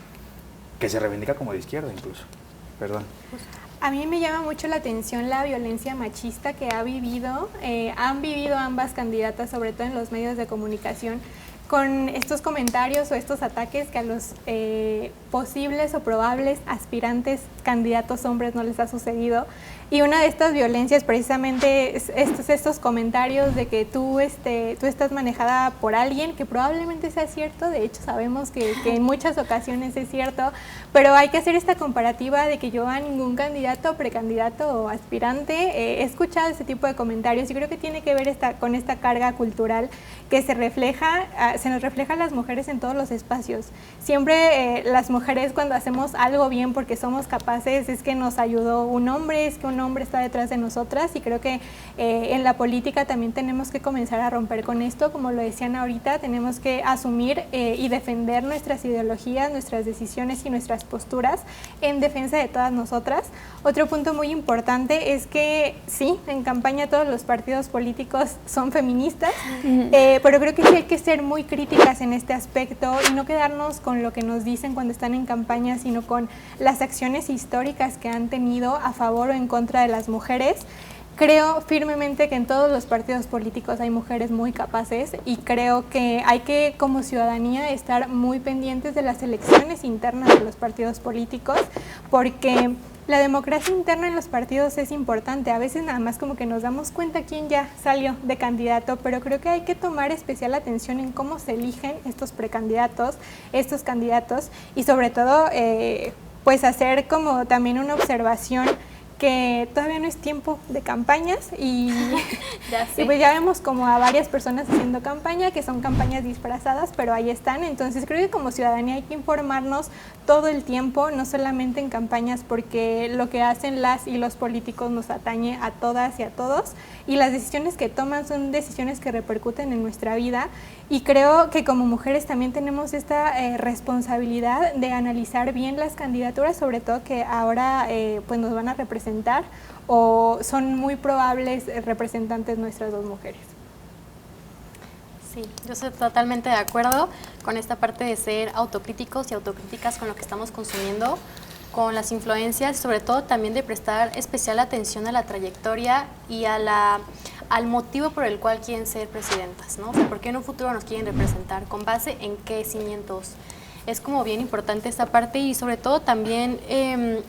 que se reivindica como de izquierda incluso. Perdón. A mí me llama mucho la atención la violencia machista que han vivido ambas candidatas, sobre todo en los medios de comunicación, con estos comentarios o estos ataques que a los posibles o probables aspirantes candidatos hombres no les ha sucedido. Y una de estas violencias precisamente es estos comentarios de que tú estás manejada por alguien, que probablemente sea cierto, de hecho sabemos que en muchas ocasiones es cierto, pero hay que hacer esta comparativa de que yo a ningún candidato, precandidato o aspirante he escuchado ese tipo de comentarios, y creo que tiene que ver con esta carga cultural que se nos refleja a las mujeres en todos los espacios. Siempre las mujeres, cuando hacemos algo bien porque somos capaces capaces es que nos ayudó un hombre, es que un hombre está detrás de nosotras, y creo que en la política también tenemos que comenzar a romper con esto, como lo decían ahorita, tenemos que asumir y defender nuestras ideologías, nuestras decisiones y nuestras posturas en defensa de todas nosotras. Otro punto muy importante es que sí, en campaña todos los partidos políticos son feministas, pero creo que sí hay que ser muy críticas en este aspecto y no quedarnos con lo que nos dicen cuando están en campaña, sino con las acciones históricas que han tenido a favor o en contra de las mujeres. Creo firmemente que en todos los partidos políticos hay mujeres muy capaces, y creo que hay que, como ciudadanía, estar muy pendientes de las elecciones internas de los partidos políticos, porque la democracia interna en los partidos es importante. A veces nada más como que nos damos cuenta quién ya salió de candidato, pero creo que hay que tomar especial atención en cómo se eligen estos precandidatos, estos candidatos, y sobre todo pues hacer como también una observación que todavía no es tiempo de campañas y, y pues ya vemos como a varias personas haciendo campaña, que son campañas disfrazadas, pero ahí están. Entonces creo que como ciudadanía hay que informarnos todo el tiempo, no solamente en campañas, porque lo que hacen las y los políticos nos atañe a todas y a todos, y las decisiones que toman son decisiones que repercuten en nuestra vida, y creo que como mujeres también tenemos esta responsabilidad de analizar bien las candidaturas, sobre todo que ahora pues nos van a representar, o son muy probables representantes nuestras dos mujeres. Sí, yo estoy totalmente de acuerdo con esta parte de ser autocríticos y autocríticas con lo que estamos consumiendo, con las influencias, sobre todo también de prestar especial atención a la trayectoria y al motivo por el cual quieren ser presidentas, ¿no? O sea, ¿por qué en un futuro nos quieren representar? ¿Con base en qué cimientos? Es como bien importante esta parte, y sobre todo también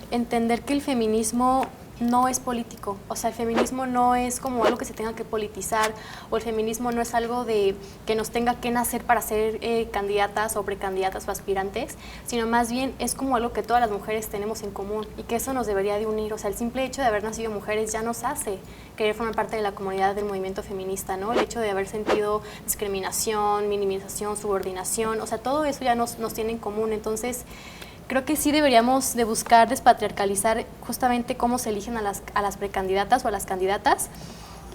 entender que el feminismo no es político. O sea, el feminismo no es como algo que se tenga que politizar, o el feminismo no es algo de que nos tenga que nacer para ser candidatas o precandidatas o aspirantes, sino más bien es como algo que todas las mujeres tenemos en común, y que eso nos debería de unir. O sea, el simple hecho de haber nacido mujeres ya nos hace querer formar parte de la comunidad del movimiento feminista, ¿no? El hecho de haber sentido discriminación, minimización, subordinación, o sea, todo eso ya nos tiene en común. Entonces, creo que sí deberíamos de buscar despatriarcalizar justamente cómo se eligen a las precandidatas o a las candidatas,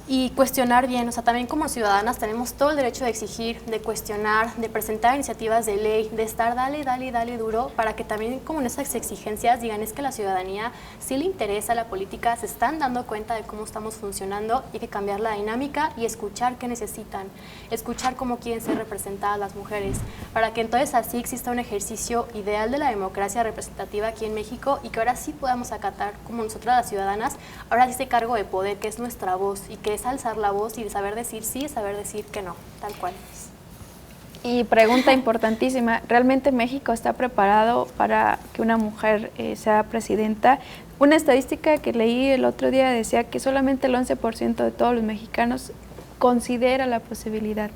y cuestionar bien. O sea, también como ciudadanas tenemos todo el derecho de exigir, de cuestionar, de presentar iniciativas de ley, de estar dale duro, para que también como en esas exigencias digan es que la ciudadanía sí le interesa la política, se están dando cuenta de cómo estamos funcionando, y hay que cambiar la dinámica y escuchar qué necesitan, escuchar cómo quieren ser representadas las mujeres, para que entonces así exista un ejercicio ideal de la democracia representativa aquí en México, y que ahora sí podamos acatar como nosotras las ciudadanas, ahora sí ese cargo de poder que es nuestra voz, y que es alzar la voz y de saber decir sí, saber decir que no, tal cual. Y pregunta importantísima, ¿realmente México está preparado para que una mujer sea presidenta? Una estadística que leí el otro día decía que solamente el 11% de todos los mexicanos considera la posibilidad.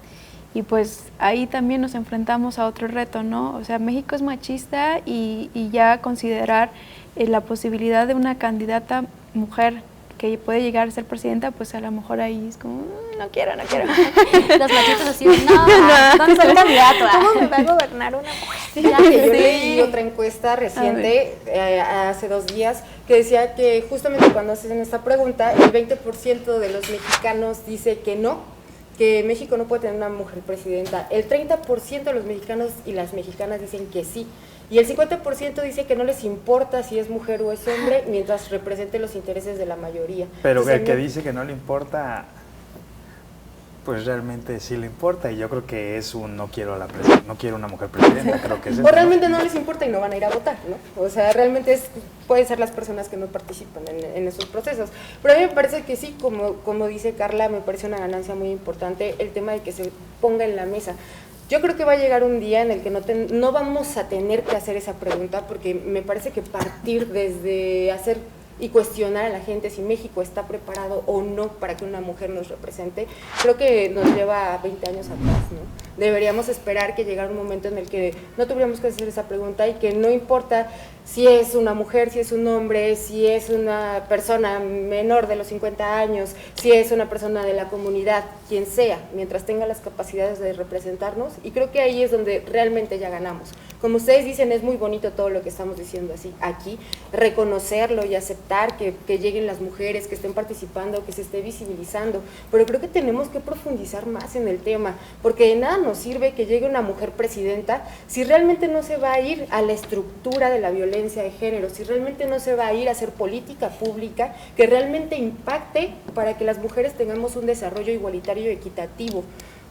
Y pues ahí también nos enfrentamos a otro reto, ¿no? O sea, México es machista, y ya considerar la posibilidad de una candidata mujer que puede llegar a ser presidenta, pues a lo mejor ahí es como, no quiero. Los machistas así, no soy candidato. ¿Cómo me va a gobernar una mujer? Fíjate, yo leí otra encuesta reciente, hace 2 días, que decía que justamente cuando hacen esta pregunta, el 20% de los mexicanos dice que no, que México no puede tener una mujer presidenta. El 30% de los mexicanos y las mexicanas dicen que sí. Y el 50% dice que no les importa si es mujer o es hombre, mientras represente los intereses de la mayoría. Pero entonces, el que dice que no le importa, pues realmente sí le importa, y yo creo que es un no quiero una mujer presidenta, creo que es eso. O realmente no les importa y no van a ir a votar, ¿no? O sea, realmente pueden ser las personas que no participan en esos procesos. Pero a mí me parece que sí, como dice Carla, me parece una ganancia muy importante el tema de que se ponga en la mesa. Yo creo que va a llegar un día en el que no vamos a tener que hacer esa pregunta, porque me parece que partir desde hacer y cuestionar a la gente si México está preparado o no para que una mujer nos represente, creo que nos lleva a 20 años atrás, ¿no? deberíamos esperar que llegara un momento en el que no tuviéramos que hacer esa pregunta y que no importa si es una mujer, si es un hombre, si es una persona menor de los 50 años, si es una persona de la comunidad, quien sea, mientras tenga las capacidades de representarnos, y creo que ahí es donde realmente ya ganamos. Como ustedes dicen, es muy bonito todo lo que estamos diciendo así aquí, reconocerlo y aceptar que lleguen las mujeres, que estén participando, que se esté visibilizando, pero creo que tenemos que profundizar más en el tema, porque de nada nos sirve que llegue una mujer presidenta si realmente no se va a ir a la estructura de la violencia de género, si realmente no se va a ir a hacer política pública que realmente impacte para que las mujeres tengamos un desarrollo igualitario y equitativo.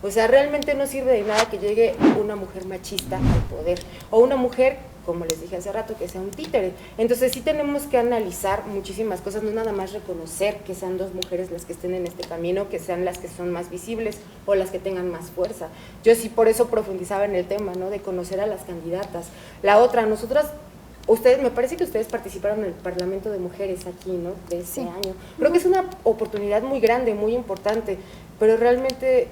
O sea, realmente no sirve de nada que llegue una mujer machista al poder, o una mujer, como les dije hace rato, que sea un títere. Entonces sí tenemos que analizar muchísimas cosas, no nada más reconocer que sean dos mujeres las que estén en este camino, que sean las que son más visibles o las que tengan más fuerza. Yo sí por eso profundizaba en el tema, ¿no?, de conocer a las candidatas. La otra, nosotras, me parece que ustedes participaron en el Parlamento de Mujeres aquí, ¿no?, de este año. Creo que es una oportunidad muy grande, muy importante, pero realmente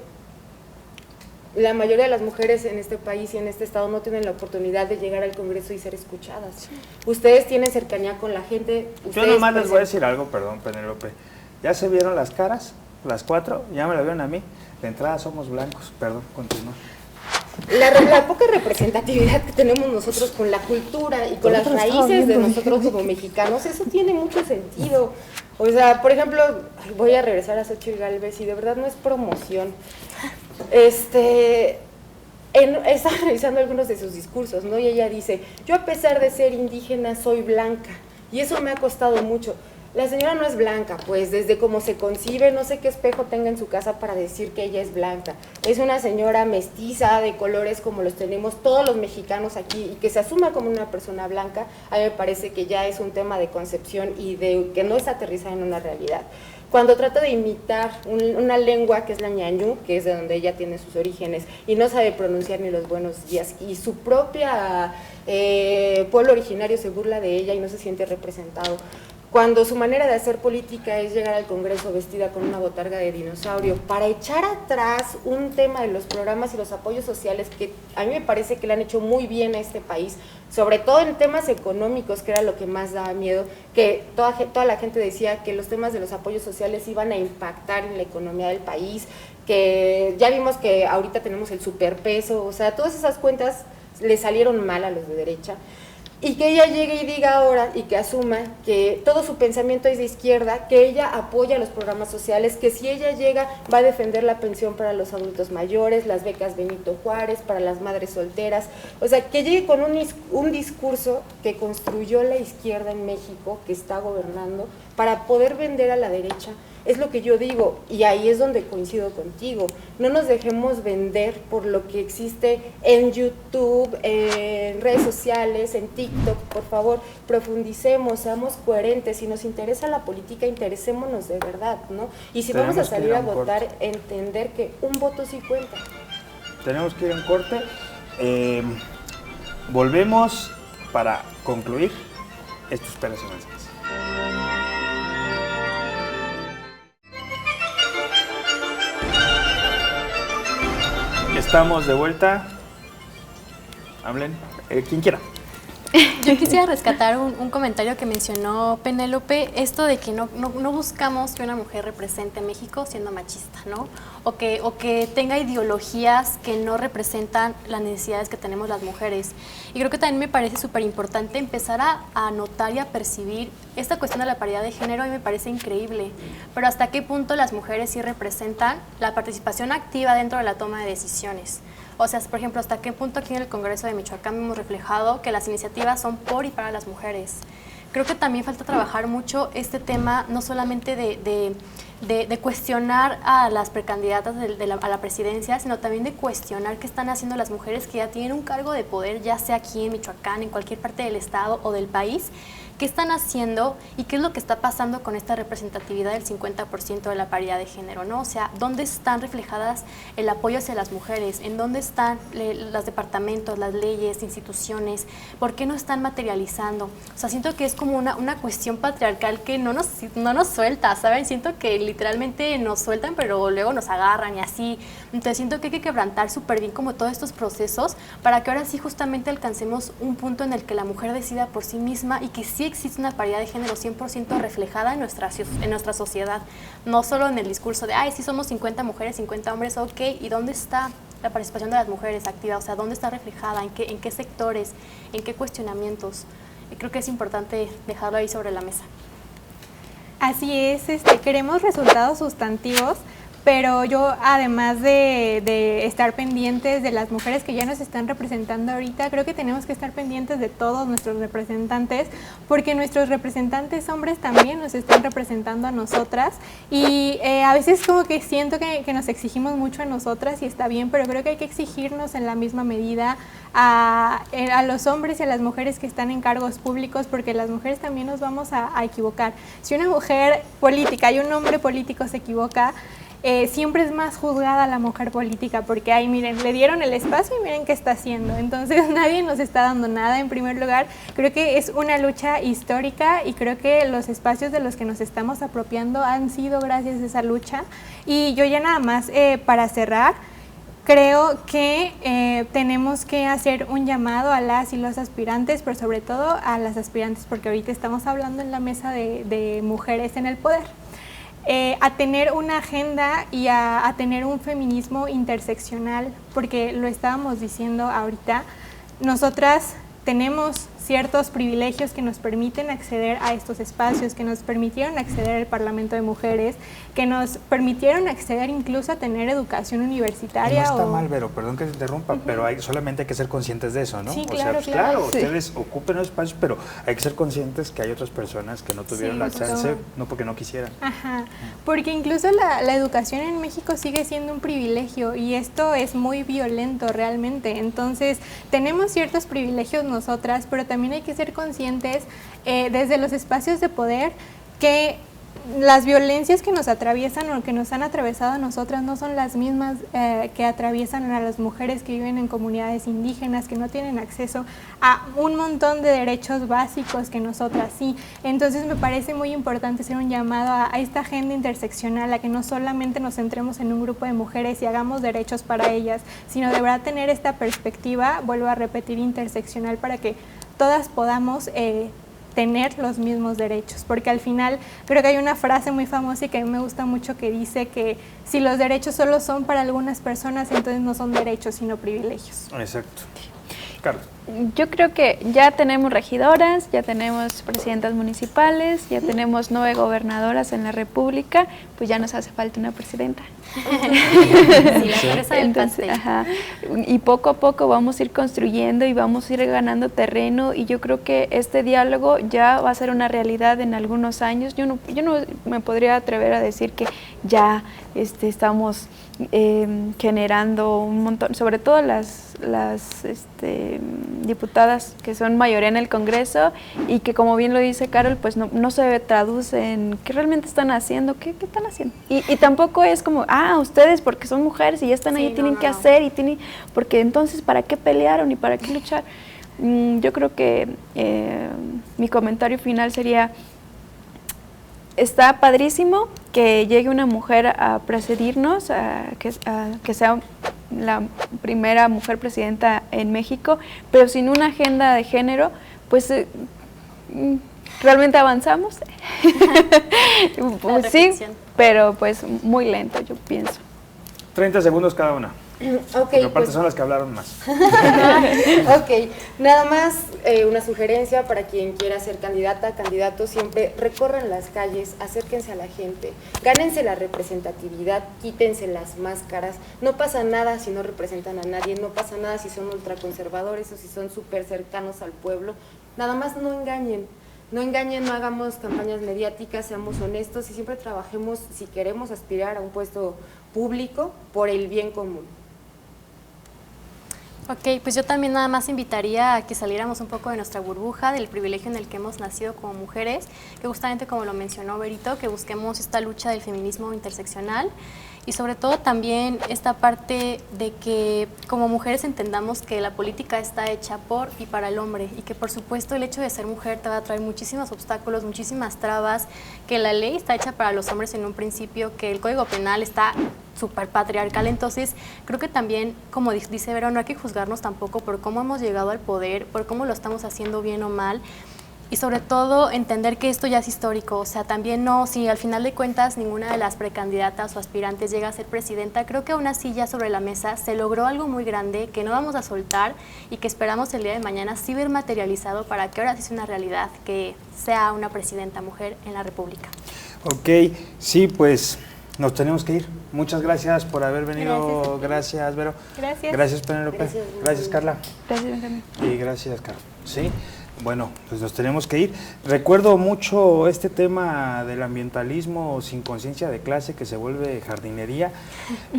la mayoría de las mujeres en este país y en este estado no tienen la oportunidad de llegar al Congreso y ser escuchadas. Ustedes tienen cercanía con la gente. Yo nomás les voy a decir algo, perdón, Penélope. ¿Ya se vieron las caras? Las 4, ya me la vieron a mí. De entrada somos blancos, perdón, continúa. La poca representatividad que tenemos nosotros con la cultura y con las raíces de nosotros como mexicanos, eso tiene mucho sentido. O sea, por ejemplo, voy a regresar a Xóchitl Gálvez y de verdad no es promoción. Estaba revisando algunos de sus discursos, ¿no? Y ella dice, yo a pesar de ser indígena soy blanca, y eso me ha costado mucho. La señora no es blanca, pues desde cómo se concibe, no sé qué espejo tenga en su casa para decir que ella es blanca. Es una señora mestiza, de colores como los tenemos todos los mexicanos aquí, y que se asuma como una persona blanca, a mí me parece que ya es un tema de concepción y de que no es aterrizada en una realidad. Cuando trata de imitar una lengua que es la ñañú, que es de donde ella tiene sus orígenes, y no sabe pronunciar ni los buenos días, y su propia pueblo originario se burla de ella y no se siente representado. Cuando su manera de hacer política es llegar al Congreso vestida con una botarga de dinosaurio para echar atrás un tema de los programas y los apoyos sociales que a mí me parece que le han hecho muy bien a este país, sobre todo en temas económicos, que era lo que más daba miedo, que toda la gente decía que los temas de los apoyos sociales iban a impactar en la economía del país, que ya vimos que ahorita tenemos el superpeso, o sea, todas esas cuentas le salieron mal a los de derecha. Y que ella llegue y diga ahora y que asuma que todo su pensamiento es de izquierda, que ella apoya los programas sociales, que si ella llega va a defender la pensión para los adultos mayores, las becas Benito Juárez, para las madres solteras, o sea, que llegue con un discurso que construyó la izquierda en México, que está gobernando, para poder vender a la derecha. Es lo que yo digo, y ahí es donde coincido contigo. No nos dejemos vender por lo que existe en YouTube, en redes sociales, en TikTok. Por favor, profundicemos, seamos coherentes. Si nos interesa la política, interesémonos de verdad, ¿no? Y si vamos a salir a votar, entender que un voto sí cuenta. Tenemos que ir a un corte. Volvemos para concluir estos peras y manzanas. Estamos de vuelta. Hablen, quien quiera. Yo quisiera rescatar un comentario que mencionó Penélope, esto de que no buscamos que una mujer represente a México siendo machista, ¿no? O que tenga ideologías que no representan las necesidades que tenemos las mujeres. Y creo que también me parece súper importante empezar a notar y a percibir esta cuestión de la paridad de género, y me parece increíble, pero hasta qué punto las mujeres sí representan la participación activa dentro de la toma de decisiones. O sea, por ejemplo, hasta qué punto aquí en el Congreso de Michoacán hemos reflejado que las iniciativas son por y para las mujeres. Creo que también falta trabajar mucho este tema, no solamente de cuestionar a las precandidatas a la presidencia, sino también de cuestionar qué están haciendo las mujeres que ya tienen un cargo de poder, ya sea aquí en Michoacán, en cualquier parte del estado o del país. ¿Qué están haciendo y qué es lo que está pasando con esta representatividad del 50% de la paridad de género, ¿no? O sea, ¿dónde están reflejadas el apoyo hacia las mujeres? ¿En dónde están los departamentos, las leyes, instituciones? ¿Por qué no están materializando? O sea, siento que es como una cuestión patriarcal que no nos suelta, ¿saben? Siento que literalmente nos sueltan, pero luego nos agarran y así. Entonces siento que hay que quebrantar súper bien como todos estos procesos para que ahora sí justamente alcancemos un punto en el que la mujer decida por sí misma y que sí existe una paridad de género 100% reflejada en nuestra sociedad. No solo en el discurso de, ay, sí somos 50 mujeres, 50 hombres, ok, ¿y dónde está la participación de las mujeres activa? O sea, ¿dónde está reflejada? ¿En qué sectores? ¿En qué cuestionamientos? Y creo que es importante dejarlo ahí sobre la mesa. Así es, queremos resultados sustantivos, pero yo, además de estar pendientes de las mujeres que ya nos están representando ahorita, creo que tenemos que estar pendientes de todos nuestros representantes, porque nuestros representantes hombres también nos están representando a nosotras, y a veces como que siento que nos exigimos mucho a nosotras, y está bien, pero creo que hay que exigirnos en la misma medida a los hombres y a las mujeres que están en cargos públicos, porque las mujeres también nos vamos a equivocar. Si una mujer política y un hombre político se equivoca, siempre es más juzgada la mujer política, porque ahí miren, le dieron el espacio y miren qué está haciendo. Entonces nadie nos está dando nada. En primer lugar, creo que es una lucha histórica, y creo que los espacios de los que nos estamos apropiando han sido gracias a esa lucha. Y yo ya nada más, para cerrar, creo que tenemos que hacer un llamado a las y los aspirantes, pero sobre todo a las aspirantes, porque ahorita estamos hablando en la mesa de mujeres en el poder. A tener una agenda y a tener un feminismo interseccional, porque lo estábamos diciendo ahorita, nosotras tenemos ciertos privilegios que nos permiten acceder a estos espacios, que nos permitieron acceder al Parlamento de Mujeres, que nos permitieron acceder incluso a tener educación universitaria. No está mal, Vero, perdón que te interrumpa, pero solamente hay que ser conscientes de eso, ¿no? Sí, o claro, sea, claro, sí. ustedes ocupen los espacios, pero hay que ser conscientes que hay otras personas que no tuvieron la chance, no porque no quisieran. Ajá, porque incluso la educación en México sigue siendo un privilegio, y esto es muy violento realmente. Entonces, tenemos ciertos privilegios nosotras, pero también hay que ser conscientes desde los espacios de poder que las violencias que nos atraviesan o que nos han atravesado a nosotras no son las mismas que atraviesan a las mujeres que viven en comunidades indígenas, que no tienen acceso a un montón de derechos básicos que nosotras sí. Entonces me parece muy importante hacer un llamado a esta agenda interseccional, a que no solamente nos centremos en un grupo de mujeres y hagamos derechos para ellas, sino de verdad tener esta perspectiva, vuelvo a repetir, interseccional, para que todas podamos tener los mismos derechos, porque al final creo que hay una frase muy famosa y que a mí me gusta mucho, que dice que si los derechos solo son para algunas personas, entonces no son derechos sino privilegios. Exacto. Carlos. Yo creo que ya tenemos regidoras, ya tenemos presidentas municipales, ya tenemos 9 gobernadoras en la República, pues ya nos hace falta una presidenta. Sí, la cabeza del pastel. Ajá. Y poco a poco vamos a ir construyendo y vamos a ir ganando terreno, y yo creo que este diálogo ya va a ser una realidad en algunos años. Yo no me podría atrever a decir que ya estamos generando un montón, sobre todo las diputadas que son mayoría en el Congreso, y que, como bien lo dice Carol, pues no se traduce en qué realmente están haciendo, qué están haciendo. Y tampoco es como, ustedes porque son mujeres y ya están ahí, tienen que hacer, porque entonces ¿para qué pelearon y para qué luchar? Yo creo que mi comentario final sería: está padrísimo que llegue una mujer a presidirnos, que sea la primera mujer presidenta en México, pero sin una agenda de género, pues realmente avanzamos. Pues, sí, pero pues muy lento, yo pienso. 30 segundos cada una. Okay, aparte pues son las que hablaron más. Ok, nada más una sugerencia para quien quiera ser candidata, candidato: siempre recorran las calles, acérquense a la gente, gánense la representatividad, quítense las máscaras. No pasa nada si no representan a nadie, no pasa nada si son ultraconservadores o si son súper cercanos al pueblo. Nada más no engañen, no hagamos campañas mediáticas, seamos honestos y siempre trabajemos, si queremos aspirar a un puesto público, por el bien común. Ok, pues yo también nada más invitaría a que saliéramos un poco de nuestra burbuja, del privilegio en el que hemos nacido como mujeres, que justamente como lo mencionó Berito, que busquemos esta lucha del feminismo interseccional y sobre todo también esta parte de que como mujeres entendamos que la política está hecha por y para el hombre y que por supuesto el hecho de ser mujer te va a traer muchísimos obstáculos, muchísimas trabas, que la ley está hecha para los hombres en un principio, que el Código Penal está súper patriarcal. Entonces creo que también, como dice Vero, no hay que juzgarnos tampoco por cómo hemos llegado al poder, por cómo lo estamos haciendo bien o mal. Y sobre todo entender que esto ya es histórico, o sea, también no, si al final de cuentas ninguna de las precandidatas o aspirantes llega a ser presidenta, creo que aún así ya sobre la mesa se logró algo muy grande que no vamos a soltar y que esperamos el día de mañana sí ver materializado para que ahora sí sea una realidad, que sea una presidenta mujer en la República. Ok, sí, pues nos tenemos que ir. Muchas gracias por haber venido. Gracias, Vero. Gracias. Gracias, Penélope. Gracias, Carla. Gracias, Benjamín. Y gracias, Carla. Sí. Bueno, pues nos tenemos que ir. Recuerdo mucho este tema del ambientalismo sin conciencia de clase que se vuelve jardinería.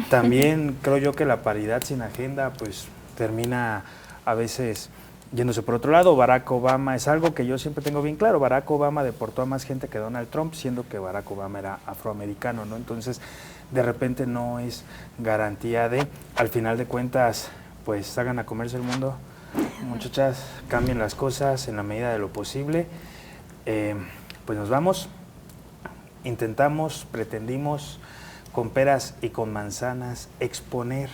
También creo yo que la paridad sin agenda pues termina a veces yéndose por otro lado. Barack Obama es algo que yo siempre tengo bien claro. Barack Obama deportó a más gente que Donald Trump, siendo que Barack Obama era afroamericano, ¿no? Entonces, de repente no es garantía de, al final de cuentas, pues hagan a comerse el mundo. Muchachas, cambien las cosas en la medida de lo posible. Pues nos vamos. Intentamos, pretendimos, con peras y con manzanas, exponer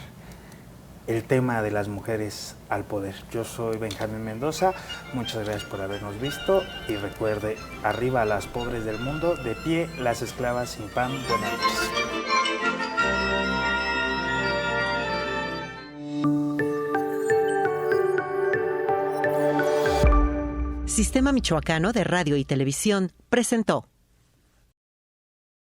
el tema de las mujeres al poder. Yo soy Benjamín Mendoza, muchas gracias por habernos visto y recuerde, arriba las pobres del mundo, de pie las esclavas sin pan. Buenas noches. Sistema Michoacano de Radio y Televisión presentó